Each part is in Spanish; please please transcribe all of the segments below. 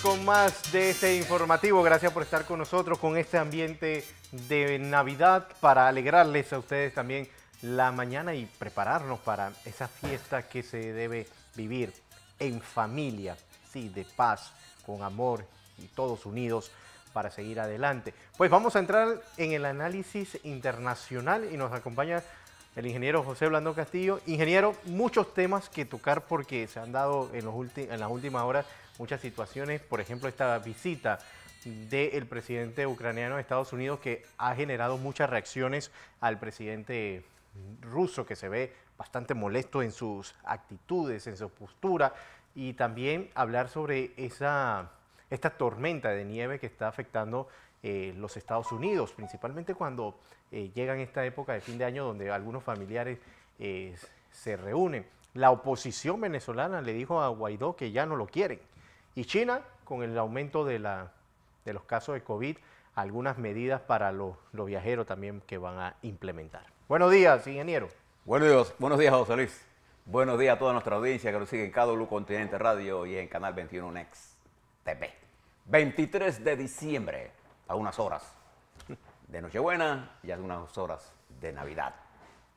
con más de este informativo. Gracias por estar con nosotros con este ambiente de Navidad para alegrarles a ustedes también la mañana y prepararnos para esa fiesta que se debe vivir en familia, sí, de paz, con amor y todos unidos para seguir adelante. Pues vamos a entrar en el análisis internacional y nos acompaña el ingeniero José Blandón Castillo. Ingeniero, muchos temas que tocar porque se han dado en las últimas horas muchas situaciones, por ejemplo, esta visita del presidente ucraniano a Estados Unidos que ha generado muchas reacciones al presidente ruso, que se ve bastante molesto en sus actitudes, en su postura, y también hablar sobre esta tormenta de nieve que está afectando los Estados Unidos, principalmente cuando llegan esta época de fin de año donde algunos familiares se reúnen. La oposición venezolana le dijo a Guaidó que ya no lo quieren. Y China, con el aumento de los casos de COVID, algunas medidas para los viajeros también que van a implementar. Buenos días, ingeniero. Buenos días, José Luis. Buenos días a toda nuestra audiencia que nos sigue en KW Continente Radio y en Canal 21 Next TV. 23 de diciembre, a unas horas de Nochebuena y a unas horas de Navidad.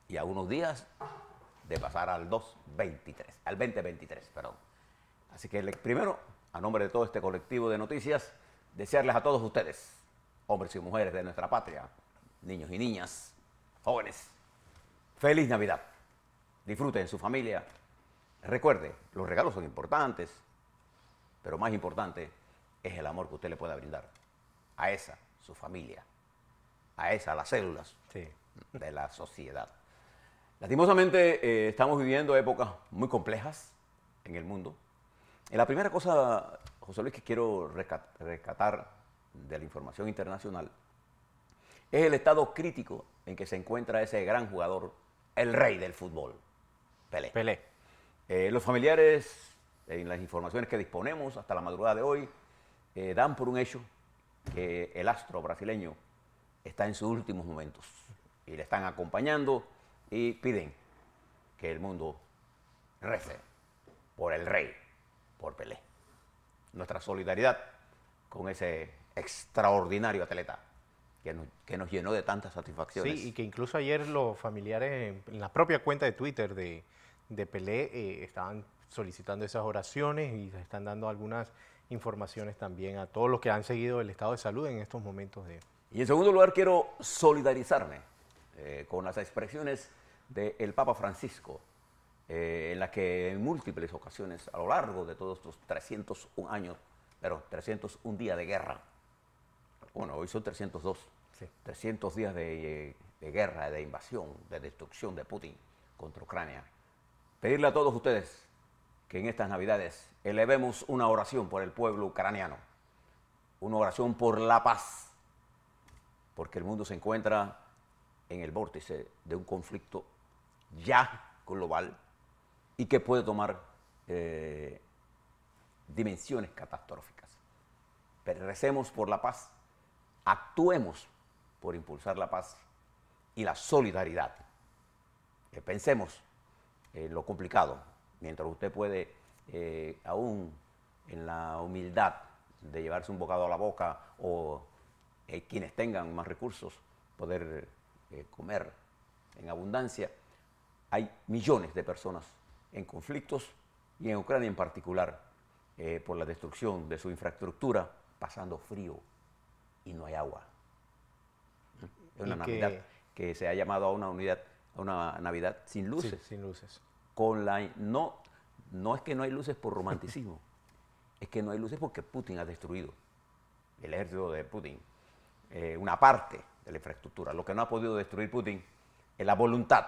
Y a unos días de pasar al 2023, perdón. Así que primero, a nombre de todo este colectivo de noticias, desearles a todos ustedes, hombres y mujeres de nuestra patria, niños y niñas, jóvenes, feliz Navidad. Disfruten su familia. Recuerde, los regalos son importantes, pero más importante es el amor que usted le pueda brindar a esa, su familia, a esa, las células de la sociedad. Lastimosamente, estamos viviendo épocas muy complejas en el mundo. Y la primera cosa, José Luis, que quiero rescatar de la información internacional es el estado crítico en que se encuentra ese gran jugador, el rey del fútbol, Pelé. Los familiares, en las informaciones que disponemos hasta la madrugada de hoy, dan por un hecho que el astro brasileño está en sus últimos momentos y le están acompañando y piden que el mundo rece por el rey, por Pelé. Nuestra solidaridad con ese extraordinario atleta que nos llenó de tantas satisfacciones. Sí, y que incluso ayer los familiares en la propia cuenta de Twitter de Pelé estaban solicitando esas oraciones y están dando algunas informaciones también a todos los que han seguido el estado de salud en estos momentos. Y en segundo lugar quiero solidarizarme con las expresiones del Papa Francisco, en las que en múltiples ocasiones a lo largo de todos estos 301 años, pero 301 días de guerra, bueno, hoy son 302, sí. 300 días de guerra, de invasión, de destrucción de Putin contra Ucrania. Pedirle a todos ustedes que en estas Navidades elevemos una oración por el pueblo ucraniano, una oración por la paz, porque el mundo se encuentra en el vórtice de un conflicto ya global y que puede tomar dimensiones catastróficas. Pero recemos por la paz, actuemos por impulsar la paz y la solidaridad. Pensemos en lo complicado, mientras usted puede, aún en la humildad de llevarse un bocado a la boca o quienes tengan más recursos, poder comer en abundancia. Hay millones de personas en conflictos y en Ucrania en particular, por la destrucción de su infraestructura, pasando frío y no hay agua. Es una Navidad que se ha llamado a una Navidad sin luces. Sí, sin luces. No es que no hay luces por romanticismo, es que no hay luces porque Putin ha destruido, el ejército de Putin, una parte de la infraestructura. Lo que no ha podido destruir Putin es la voluntad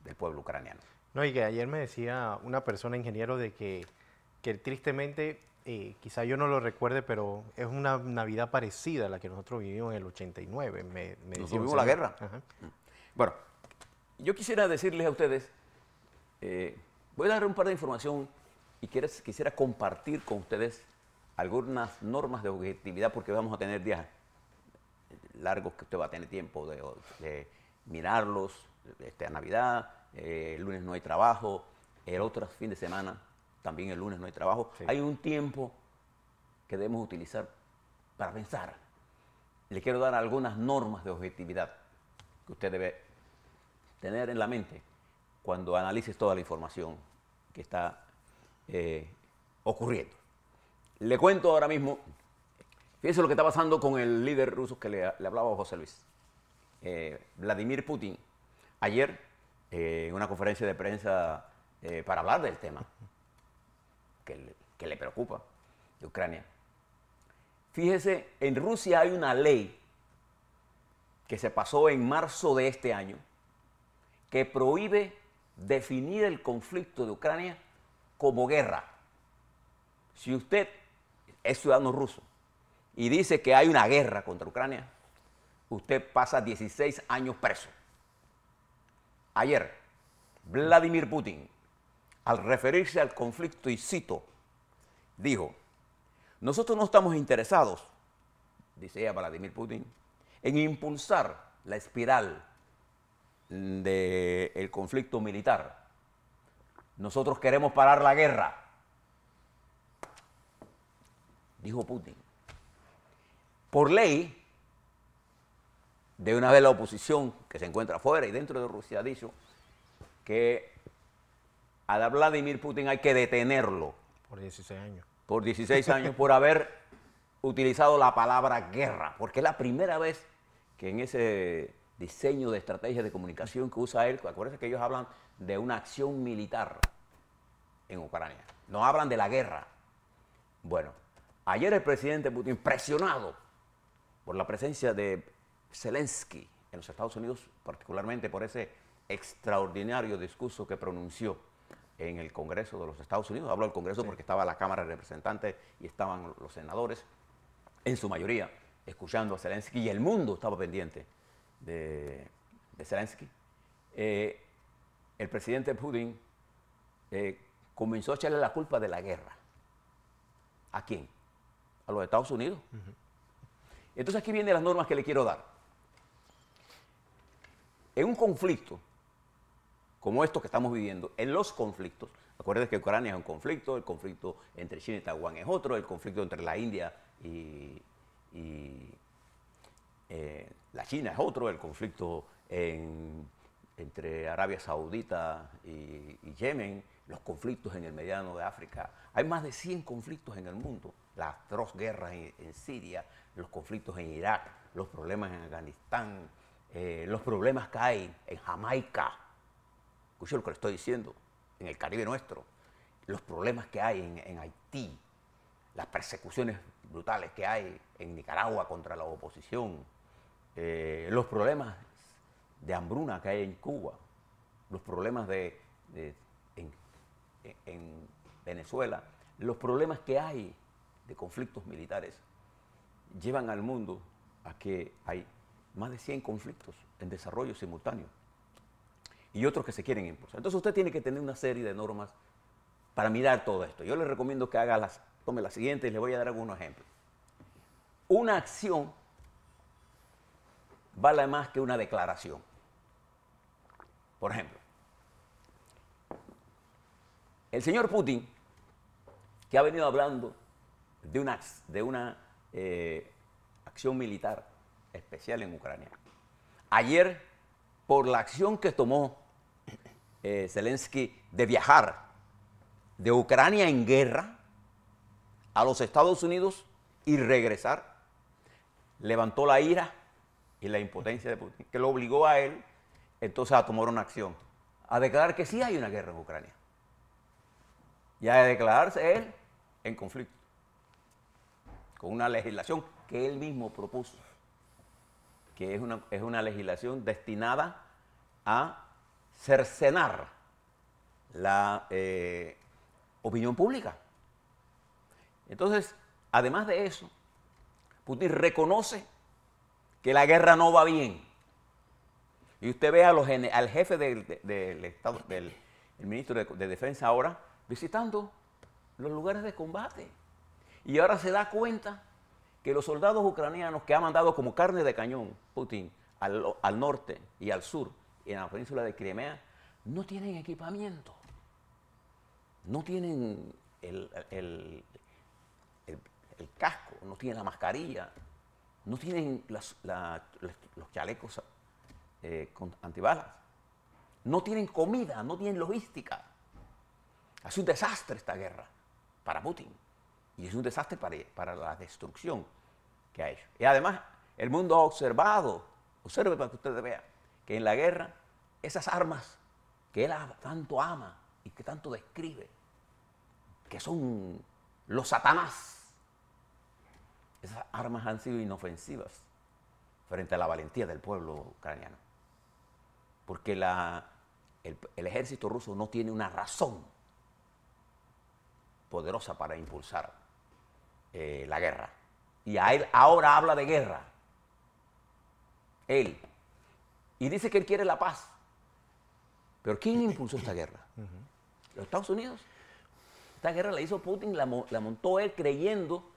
del pueblo ucraniano. No, y que ayer me decía una persona, ingeniero, de que tristemente, quizá yo no lo recuerde, pero es una Navidad parecida a la que nosotros vivimos en el 89. Nosotros vivimos la guerra. Ajá. Bueno, yo quisiera decirles a ustedes, voy a dar un par de información y quisiera compartir con ustedes algunas normas de objetividad, porque vamos a tener días largos que usted va a tener tiempo de mirarlos, a Navidad, el lunes no hay trabajo, el otro fin de semana también el lunes no hay trabajo. Sí. Hay un tiempo que debemos utilizar para pensar. Le quiero dar algunas normas de objetividad que usted debe tener en la mente cuando analices toda la información que está ocurriendo. Le cuento ahora mismo, fíjense lo que está pasando con el líder ruso que le hablaba a José Luis, Vladimir Putin, ayer en una conferencia de prensa para hablar del tema que le preocupa de Ucrania. Fíjese, en Rusia hay una ley que se pasó en marzo de este año que prohíbe definir el conflicto de Ucrania como guerra. Si usted es ciudadano ruso y dice que hay una guerra contra Ucrania, usted pasa 16 años preso. Ayer, Vladimir Putin, al referirse al conflicto, y cito, dijo: nosotros no estamos interesados, dice Vladimir Putin, en impulsar la espiral del conflicto militar. Nosotros queremos parar la guerra, dijo Putin. Por ley, de una vez la oposición que se encuentra fuera y dentro de Rusia ha dicho que a Vladimir Putin hay que detenerlo. Por 16 años. Por 16 años, por haber utilizado la palabra guerra, porque es la primera vez que en ese diseño de estrategia de comunicación que usa él, acuérdense que ellos hablan de una acción militar en Ucrania, no hablan de la guerra. Bueno, ayer el presidente Putin, presionado por la presencia de Zelensky en los Estados Unidos, particularmente por ese extraordinario discurso que pronunció en el Congreso de los Estados Unidos, hablo del Congreso porque estaba la Cámara de Representantes y estaban los senadores, en su mayoría, escuchando a Zelensky, y el mundo estaba pendiente de Zelensky. El presidente Putin comenzó a echarle la culpa de la guerra. ¿A quién? A los Estados Unidos. Entonces aquí vienen las normas que le quiero dar. En un conflicto como esto que estamos viviendo, en los conflictos, acuérdense que Ucrania es un conflicto, el conflicto entre China y Taiwán es otro, el conflicto entre la India y la China es otro, el conflicto entre Arabia Saudita y Yemen, los conflictos en el mediano de África. Hay más de 100 conflictos en el mundo, las atroz guerras en Siria, los conflictos en Irak, los problemas en Afganistán, los problemas que hay en Jamaica. Escuchen lo que le estoy diciendo, en el Caribe nuestro, los problemas que hay en Haití, las persecuciones brutales que hay en Nicaragua contra la oposición, los problemas de hambruna que hay en Cuba, los problemas en Venezuela, los problemas que hay de conflictos militares, llevan al mundo a que hay más de 100 conflictos en desarrollo simultáneo y otros que se quieren impulsar. Entonces usted tiene que tener una serie de normas para mirar todo esto. Yo le recomiendo que tome la siguiente y le voy a dar algunos ejemplos. Una acción vale más que una declaración. Por ejemplo, el señor Putin, que ha venido hablando de una acción militar especial en Ucrania, ayer, por la acción que tomó Zelensky de viajar de Ucrania en guerra a los Estados Unidos y regresar, levantó la ira y la impotencia de Putin, que lo obligó a él entonces a tomar una acción, a declarar que sí hay una guerra en Ucrania y a declararse él en conflicto con una legislación que él mismo propuso, que es una legislación destinada a cercenar la opinión pública. Entonces, además de eso, Putin reconoce que la guerra no va bien. Y usted ve al jefe del Estado, el ministro de Defensa ahora, visitando los lugares de combate. Y ahora se da cuenta que los soldados ucranianos que ha mandado como carne de cañón Putin al norte y al sur, y en la península de Crimea, no tienen equipamiento, no tienen el casco, no tienen la mascarilla, no tienen los chalecos con antibalas, no tienen comida, no tienen logística. Es un desastre esta guerra para Putin y es un desastre para la destrucción que ha hecho. Y además, el mundo ha observado, observe para que ustedes vean, que en la guerra esas armas que él tanto ama y que tanto describe, que son los satanás, esas armas han sido inofensivas frente a la valentía del pueblo ucraniano. Porque el ejército ruso no tiene una razón poderosa para impulsar la guerra. Y a él ahora habla de guerra. Él. Y dice que él quiere la paz. Pero ¿quién impulsó esta guerra? ¿Los Estados Unidos? Esta guerra la hizo Putin, la montó él creyendo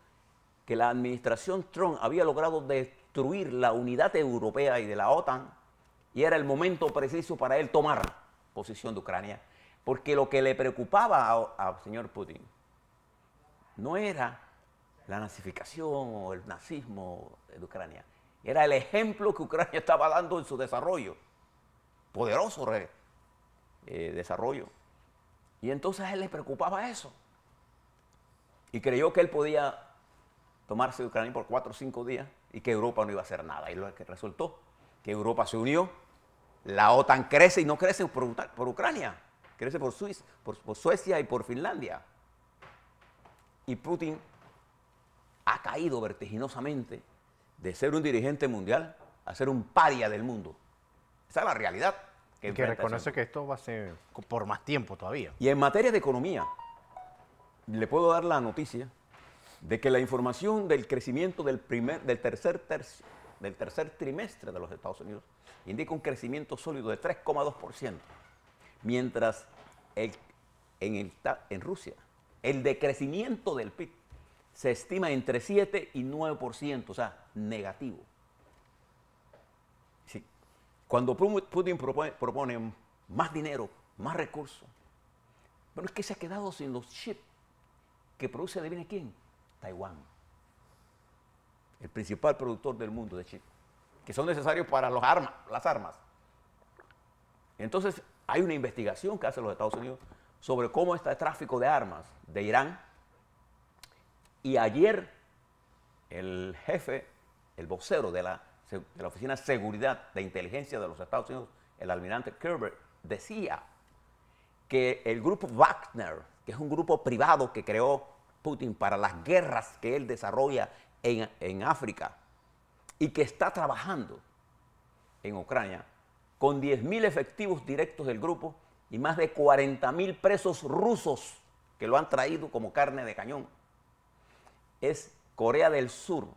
que la administración Trump había logrado destruir la unidad europea y de la OTAN y era el momento preciso para él tomar posición de Ucrania. Porque lo que le preocupaba al señor Putin no era la nazificación o el nazismo de Ucrania, era el ejemplo que Ucrania estaba dando en su desarrollo, poderoso desarrollo. Y entonces a él le preocupaba eso. Y creyó que él podía tomarse de Ucrania por 4 o 5 días y que Europa no iba a hacer nada. Y lo que resultó, que Europa se unió, la OTAN crece y no crece por Ucrania, crece por Suecia y por Finlandia. Y Putin ha caído vertiginosamente de ser un dirigente mundial a ser un paria del mundo. Esa es la realidad. Que reconoce que esto va a ser por más tiempo todavía. Y en materia de economía, le puedo dar la noticia de que la información del crecimiento del tercer trimestre de los Estados Unidos indica un crecimiento sólido de 3,2%, mientras en Rusia el decrecimiento del PIB se estima entre 7 y 9%, o sea, negativo. Sí. Cuando Putin propone más dinero, más recursos, pero es que se ha quedado sin los chips que produce, ¿adivine quién? Taiwán, el principal productor del mundo de chips, que son necesarios para las armas. Entonces, hay una investigación que hacen los Estados Unidos sobre cómo está el tráfico de armas de Irán. Y ayer, el jefe, el vocero de la Oficina de Seguridad de Inteligencia de los Estados Unidos, el almirante Kirby, decía que el grupo Wagner, que es un grupo privado que creó Putin para las guerras que él desarrolla en África y que está trabajando en Ucrania, con 10.000 efectivos directos del grupo y más de 40.000 presos rusos que lo han traído como carne de cañón. Es Corea del Sur,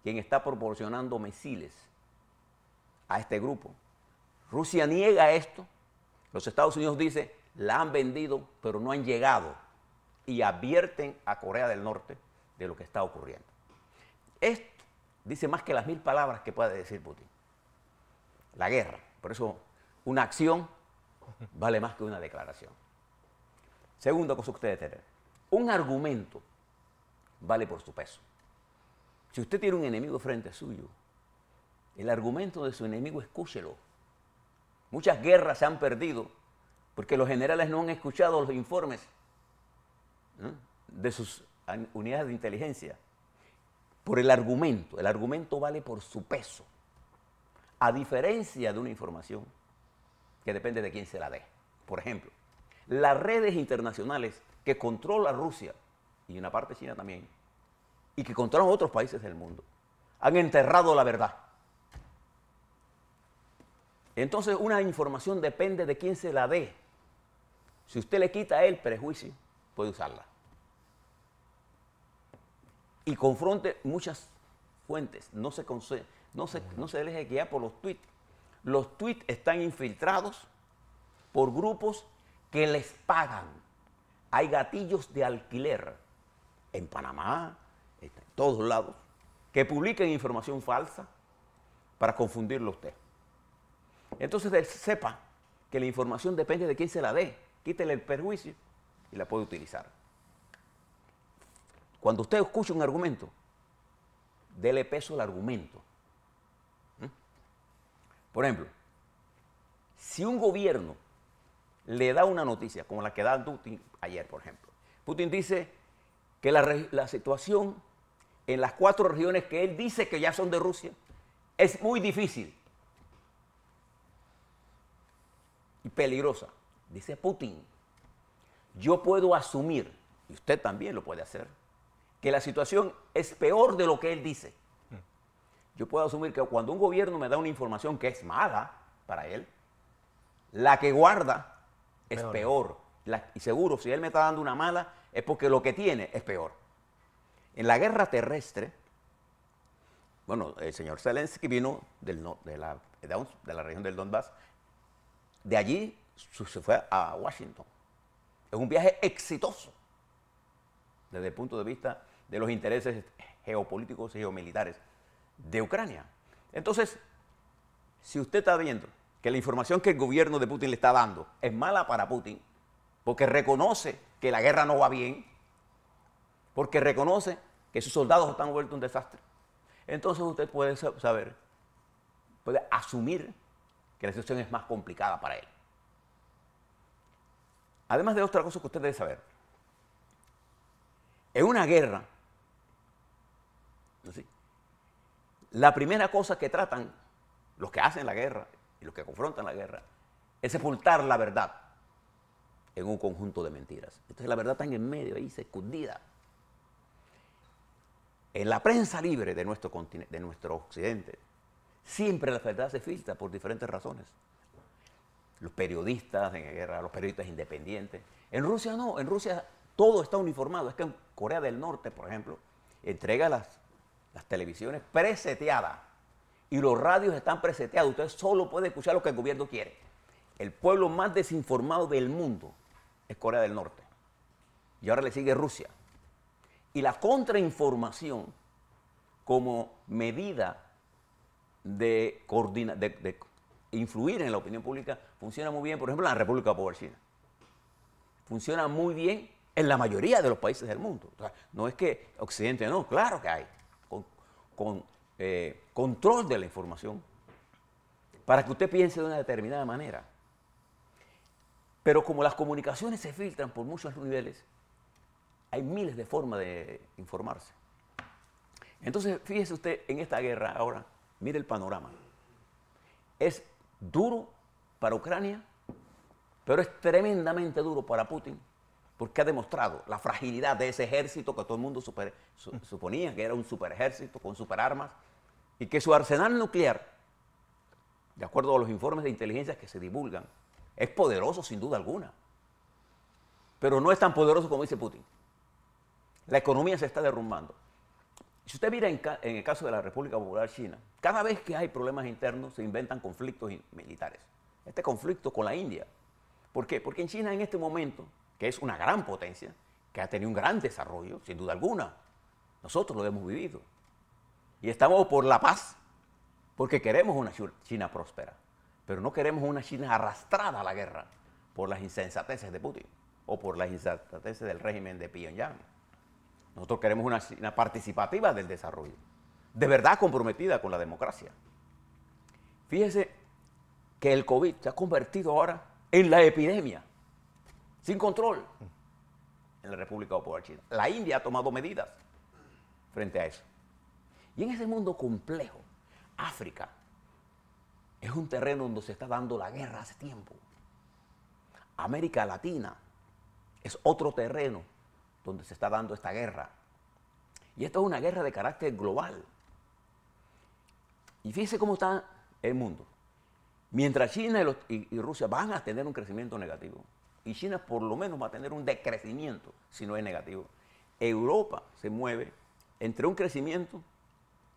quien está proporcionando misiles a este grupo. Rusia niega esto. Los Estados Unidos dicen, la han vendido, pero no han llegado. Y advierten a Corea del Norte de lo que está ocurriendo. Esto dice más que las 1000 palabras que puede decir Putin. La guerra. Por eso, una acción vale más que una declaración. Segunda cosa que ustedes tienen. Un argumento vale por su peso. Si usted tiene un enemigo frente suyo, el argumento de su enemigo escúchelo. Muchas guerras se han perdido porque los generales no han escuchado los informes de sus unidades de inteligencia. Por el argumento vale por su peso. A diferencia de una información que depende de quién se la dé. Por ejemplo, las redes internacionales que controla Rusia y una parte China también, y que controlan otros países del mundo, han enterrado la verdad. Entonces, una información depende de quién se la dé. Si usted le quita a él prejuicio, puede usarla. Y confronte muchas fuentes. No se deje guiar por los tweets. Los tweets están infiltrados por grupos que les pagan. Hay gatillos de alquiler en Panamá, en todos lados, que publican información falsa para confundirlo a usted. Entonces sepa que la información depende de quién se la dé. Quítele el perjuicio y la puede utilizar. cuando usted escucha un argumento, dele peso al argumento. Por ejemplo, si un gobierno le da una noticia, como la que da Putin ayer, por ejemplo. Putin dice que la situación en las 4 regiones que él dice que ya son de Rusia es muy difícil y peligrosa. Dice Putin, yo puedo asumir, y usted también lo puede hacer, que la situación es peor de lo que él dice. Yo puedo asumir que cuando un gobierno me da una información que es mala para él, la que guarda es peor. Y seguro, si él me está dando una mala, es porque lo que tiene es peor. En la guerra terrestre, bueno, el señor Zelensky vino de la región del Donbass. De allí se fue a Washington. Es un viaje exitoso desde el punto de vista de los intereses geopolíticos y geomilitares de Ucrania. Entonces, si usted está viendo que la información que el gobierno de Putin le está dando es mala para Putin, porque reconoce que la guerra no va bien, porque reconoce que sus soldados están vueltos un desastre, entonces usted puede saber, puede asumir que la situación es más complicada para él. Además de otra cosa que usted debe saber, en una guerra, ¿sí?, la primera cosa que tratan los que hacen la guerra y los que confrontan la guerra es sepultar la verdad en un conjunto de mentiras. Entonces la verdad está en el medio, ahí se escondida. En la prensa libre de nuestro continente, de nuestro occidente, siempre la verdad se filtra por diferentes razones. Los periodistas en guerra, los periodistas independientes. En Rusia no, en Rusia todo está uniformado. Es que en Corea del Norte, por ejemplo, entrega las televisiones preseteadas y los radios están preseteados. Usted solo puede escuchar lo que el gobierno quiere. El pueblo más desinformado del mundo es Corea del Norte. Y ahora le sigue Rusia. Y la contrainformación como medida de influir en la opinión pública funciona muy bien, por ejemplo, en la República Popular China. Funciona muy bien en la mayoría de los países del mundo. O sea, no es que Occidente no, claro que hay. Con control de la información para que usted piense de una determinada manera. Pero como las comunicaciones se filtran por muchos niveles, hay miles de formas de informarse. Entonces, fíjese usted en esta guerra ahora, mire el panorama. Es duro para Ucrania, pero es tremendamente duro para Putin, porque ha demostrado la fragilidad de ese ejército que todo el mundo suponía que era un superejército con superarmas, y que su arsenal nuclear, de acuerdo a los informes de inteligencia que se divulgan, es poderoso sin duda alguna, pero no es tan poderoso como dice Putin. La economía se está derrumbando. Si usted mira en el caso de la República Popular China, cada vez que hay problemas internos se inventan conflictos militares. Este conflicto con la India. ¿Por qué? Porque en China en este momento, que es una gran potencia, que ha tenido un gran desarrollo, sin duda alguna, nosotros lo hemos vivido. Y estamos por la paz, porque queremos una China próspera, pero no queremos una China arrastrada a la guerra por las insensateces de Putin o por las insensateces del régimen de Pyongyang. Nosotros queremos una China participativa del desarrollo, de verdad comprometida con la democracia. Fíjese que el COVID se ha convertido ahora en la epidemia, sin control, en la República Popular China. La India ha tomado medidas frente a eso. Y en ese mundo complejo, África es un terreno donde se está dando la guerra hace tiempo. América Latina es otro terreno donde se está dando esta guerra. Y esto es una guerra de carácter global. Y fíjese cómo está el mundo. Mientras China y Rusia van a tener un crecimiento negativo, y China por lo menos va a tener un decrecimiento, si no es negativo, Europa se mueve entre un crecimiento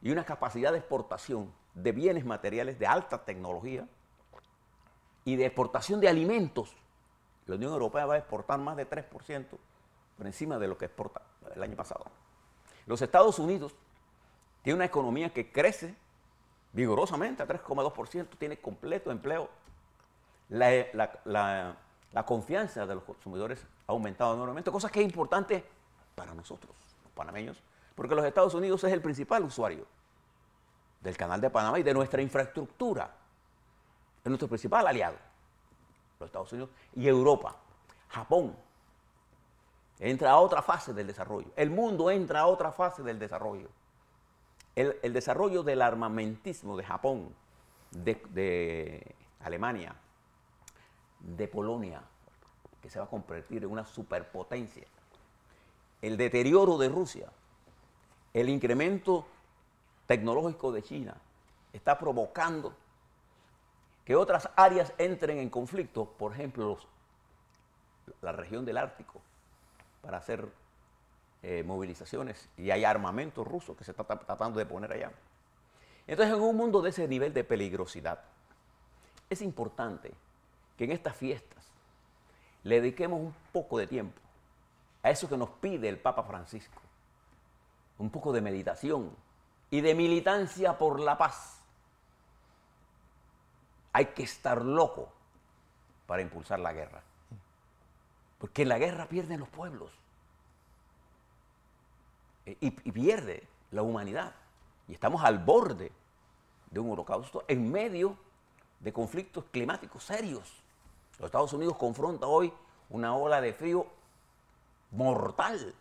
y una capacidad de exportación de bienes materiales de alta tecnología y de exportación de alimentos. La Unión Europea va a exportar más de 3% por encima de lo que exporta el año pasado. Los Estados Unidos tiene una economía que crece vigorosamente a 3,2%, tiene completo empleo. La confianza de los consumidores ha aumentado enormemente, cosa que es importante para nosotros. panameños, porque los Estados Unidos es el principal usuario del Canal de Panamá y de nuestra infraestructura. Es nuestro principal aliado, los Estados Unidos y Europa. Japón entra a otra fase del desarrollo. El mundo entra a otra fase del desarrollo. El desarrollo del armamentismo de Japón, de Alemania, de Polonia, que se va a convertir en una superpotencia. El deterioro de Rusia, el incremento tecnológico de China, está provocando que otras áreas entren en conflicto, por ejemplo, la región del Ártico, para hacer movilizaciones, y hay armamento ruso que se está tratando de poner allá. Entonces, en un mundo de ese nivel de peligrosidad, es importante que en estas fiestas le dediquemos un poco de tiempo a eso que nos pide el Papa Francisco, un poco de meditación y de militancia por la paz. Hay que estar loco para impulsar la guerra, porque en la guerra pierden los pueblos y pierde la humanidad, y estamos al borde de un holocausto en medio de conflictos climáticos serios. Los Estados Unidos confronta hoy una ola de frío mortal,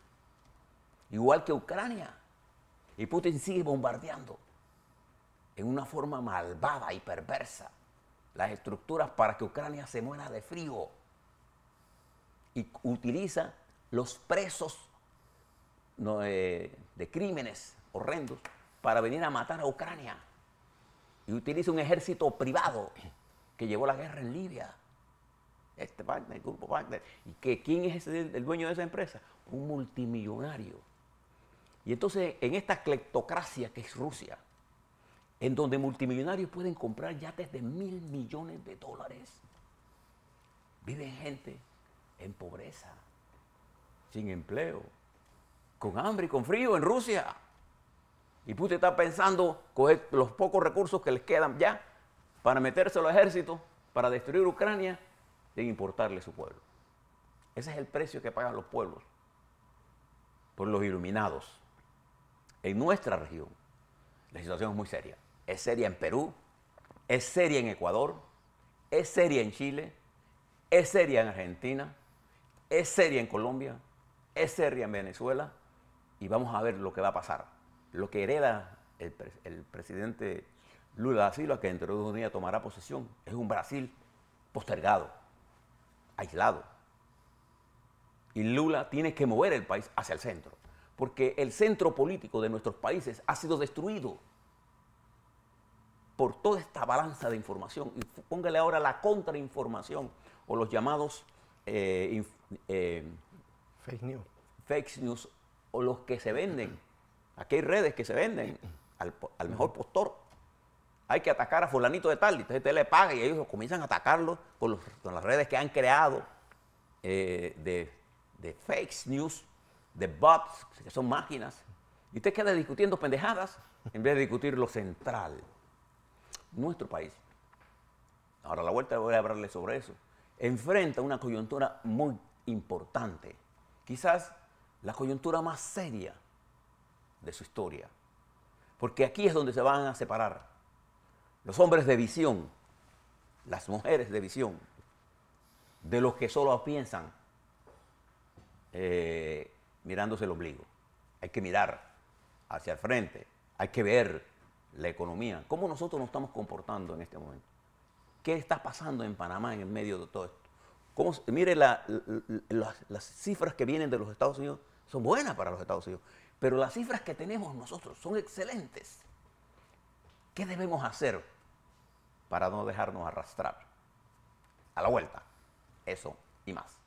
igual que Ucrania, y Putin sigue bombardeando en una forma malvada y perversa las estructuras para que Ucrania se muera de frío, y utiliza los presos de crímenes horrendos para venir a matar a Ucrania, y utiliza un ejército privado que llevó la guerra en Libia, Wagner, el grupo Wagner. ¿Y quién es el dueño de esa empresa? Un multimillonario. Y entonces, en esta cleptocracia que es Rusia, en donde multimillonarios pueden comprar yates de $1.000 millones, viven gente en pobreza, sin empleo, con hambre y con frío en Rusia. Y Putin está pensando coger los pocos recursos que les quedan ya para meterse al ejército, para destruir Ucrania, sin importarle su pueblo. Ese es el precio que pagan los pueblos por los iluminados. En nuestra región, la situación es muy seria. Es seria en Perú, es seria en Ecuador, es seria en Chile, es seria en Argentina, es seria en Colombia, es seria en Venezuela, y vamos a ver lo que va a pasar. Lo que hereda el presidente Lula da Silva, que dentro de 2 días tomará posesión, es un Brasil postergado, aislado. Y Lula tiene que mover el país hacia el centro, porque el centro político de nuestros países ha sido destruido por toda esta balanza de información. Y póngale ahora la contrainformación o los llamados fake news, o los que se venden. Aquí hay redes que se venden al mejor postor. Hay que atacar a fulanito de tal, y entonces usted le paga y ellos comienzan a atacarlo con las redes que han creado de fake news, de bots, que son máquinas. Y usted queda discutiendo pendejadas en vez de discutir lo central. Nuestro país, ahora a la vuelta voy a hablarle sobre eso, enfrenta una coyuntura muy importante, quizás la coyuntura más seria de su historia, porque aquí es donde se van a separar los hombres de visión, las mujeres de visión, de los que solo piensan mirándose el ombligo. Hay que mirar hacia el frente, hay que ver la economía, cómo nosotros nos estamos comportando en este momento. ¿Qué está pasando en Panamá en el medio de todo esto? Mire, las cifras que vienen de los Estados Unidos son buenas para los Estados Unidos, pero las cifras que tenemos nosotros son excelentes. ¿Qué debemos hacer para no dejarnos arrastrar? A la vuelta, eso y más.